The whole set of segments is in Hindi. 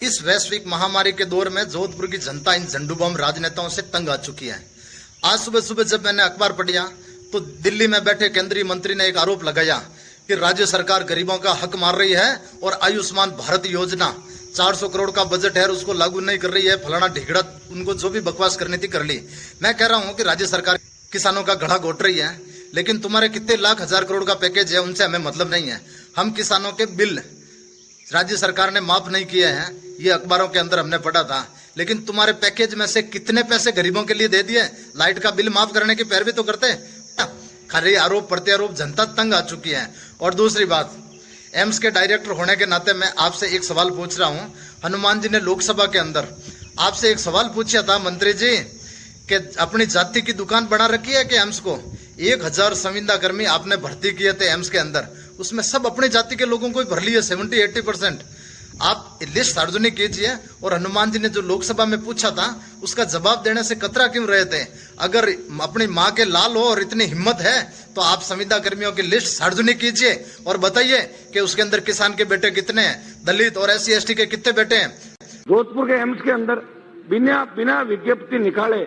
इस वैश्विक महामारी के दौर में जोधपुर की जनता इन झंडूबम राजनेताओं से तंग आ चुकी है। आज सुबह सुबह जब मैंने अखबार पढ़ा तो दिल्ली में बैठे केंद्रीय मंत्री ने एक आरोप लगाया कि राज्य सरकार गरीबों का हक मार रही है और आयुष्मान भारत योजना 400 करोड़ का बजट है उसको लागू नहीं कर रही है, फलाना ढिगड़ा, उनको जो भी बकवास करनी थी कर ली। मैं कह रहा हूं कि राज्य सरकार किसानों का घड़ा घोट रही है, लेकिन तुम्हारे कितने लाख हजार करोड़ का पैकेज है उनसे हमें मतलब नहीं है। हम किसानों के बिल राज्य सरकार ने माफ नहीं किए हैं, ये अखबारों के अंदर हमने पढ़ा था, लेकिन तुम्हारे पैकेज में से कितने पैसे गरीबों के लिए दे दिए? लाइट का बिल माफ करने की पैरवी तो करते। खाली आरोप प्रत्यारोप, जनता तंग आ चुकी है। और दूसरी बात, एम्स के डायरेक्टर होने के नाते मैं आपसे एक सवाल पूछ रहा हूं। हनुमान जी ने लोकसभा के अंदर आपसे एक सवाल पूछा था मंत्री जी कि अपनी जाति की दुकान बना रखी है कि एम्स को 1000 संविदा कर्मी आपने भर्ती किए थे एम्स के अंदर, उसमें सब अपनी जाति के लोगों को ही भर लिए 70-80%। आप लिस्ट सार्वजनिक कीजिए। और हनुमान जी ने जो लोकसभा में पूछा था उसका जवाब देने से कतरा क्यों रहे थे? अगर अपनी माँ के लाल हो और इतनी हिम्मत है तो आप संविदा कर्मियों की लिस्ट सार्वजनिक कीजिए और बताइए कि उसके अंदर किसान के बेटे कितने हैं, दलित और SC/ST के कितने बेटे हैं। जोधपुर के एम्स के अंदर बिना विज्ञप्ति निकाले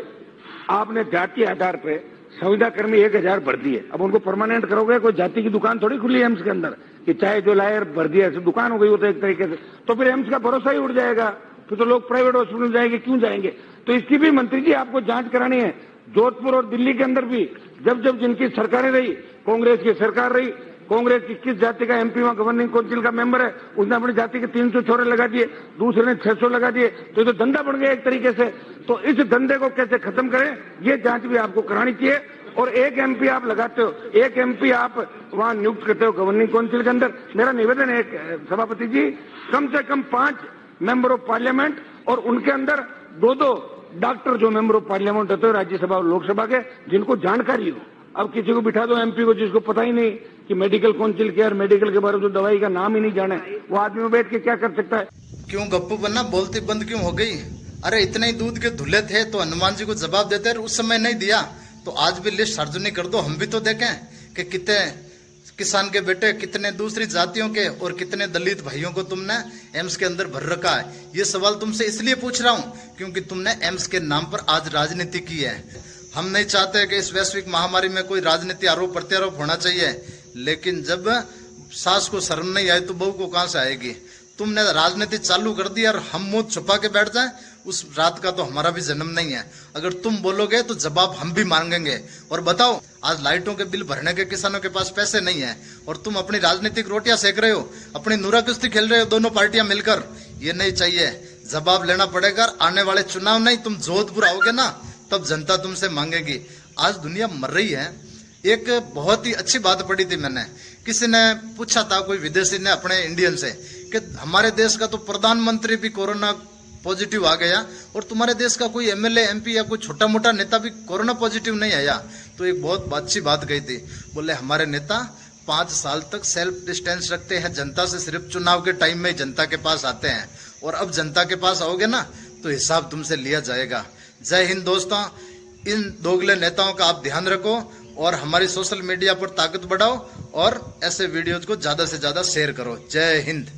आपने जाति आधार पे संविदा कर्मी 1000 भर दिए। अब उनको परमानेंट करोगे? कोई जाति की दुकान थोड़ी खुली है एम्स के अंदर कि चाहे जो लायर भर दिया दुकान हो गई हो तो एक तरीके से, तो फिर एम्स का भरोसा ही उड़ जाएगा। फिर तो लोग प्राइवेट हॉस्पिटल जाएंगे, क्यों जाएंगे? तो इसकी भी मंत्री जी आपको जांच करानी है। जोधपुर और दिल्ली के अंदर भी जब जब जिनकी सरकारें रही, कांग्रेस की सरकार रही, कांग्रेस की किस जाति का MP वहां गवर्निंग काउंसिल का मेंबर है, उसने अपनी जाति के 300 छोरे लगा दिए, दूसरे ने 600 लगा दिए, तो ये तो धंधा बढ़ गया एक तरीके से। तो इस धंधे को कैसे खत्म करें, ये जांच भी आपको करानी चाहिए। और एक MP आप लगाते हो, एक MP आप वहां नियुक्त करते हो गवर्निंग काउंसिल के अंदर। मेरा निवेदन है सभापति जी, कम से कम 5 मेंबर ऑफ पार्लियामेंट और उनके अंदर 2 डॉक्टर जो मेंबर ऑफ पार्लियामेंट होते हो राज्यसभा और लोकसभा के, जिनको जानकारी हो। अब किसी को बिठा दो MP को जिसको पता ही नहीं कि मेडिकल काउंसिल के और मेडिकल के बारे में जो दवाई का नाम ही नहीं जाने, वो आदमी में बैठ के क्या कर सकता है? क्यों गप्पू बनना, बोलती बंद क्यों हो गई? अरे इतने ही दूध के धुले थे तो हनुमान जी को जवाब देते उस समय नहीं दिया, तो आज भी लिस्ट सार्वजनिक कर दो, हम भी तो देखें कि कितने किसान के बेटे, कितने दूसरी जातियों के और कितने दलित भाइयों को तुमने एम्स के अंदर भर रखा है। ये सवाल तुमसे इसलिए पूछ रहा हूं क्योंकि तुमने एम्स के नाम पर आज राजनीति की है। हम नहीं चाहते कि इस वैश्विक महामारी में कोई राजनीति आरोप प्रत्यारोप होना चाहिए, लेकिन जब सास को शर्म नहीं आई तो बहू को कहां से आएगी? तुमने राजनीति चालू कर दी और हम मुंह छुपा के बैठ जाएं, उस रात का तो हमारा भी जन्म नहीं है। अगर तुम बोलोगे तो जवाब हम भी मांगेंगे। और बताओ, आज लाइटों के बिल भरने के किसानों के पास पैसे नहीं है और तुम अपनी राजनीतिक रोटियां सेक रहे हो, अपनी नूरा कुश्ती खेल रहे हो दोनों पार्टियां मिलकर। ये नहीं चाहिए, जवाब लेना पड़ेगा। आने वाले चुनाव नहीं, तुम जोधपुर आओगे ना तब जनता तुमसे मांगेगी। आज दुनिया मर रही है। एक बहुत ही अच्छी बात पढ़ी थी मैंने, किसी ने पूछा था, कोई विदेशी ने अपने इंडियन से, कि हमारे देश का तो प्रधानमंत्री भी कोरोना पॉजिटिव आ गया और तुम्हारे देश का कोई MLA MP या कोई छोटा मोटा नेता भी कोरोना पॉजिटिव नहीं आया। तो एक बहुत अच्छी बात कही थी, बोले हमारे नेता 5 साल तक सेल्फ डिस्टेंस रखते हैं जनता से, सिर्फ चुनाव के टाइम में ही जनता के पास आते हैं, और अब जनता के पास आओगे ना तो हिसाब तुमसे लिया जाएगा। जय हिंद दोस्तों, इन दोगले नेताओं का आप ध्यान रखो और हमारी सोशल मीडिया पर ताकत बढ़ाओ और ऐसे वीडियोज को ज्यादा से ज्यादा शेयर करो। जय हिंद।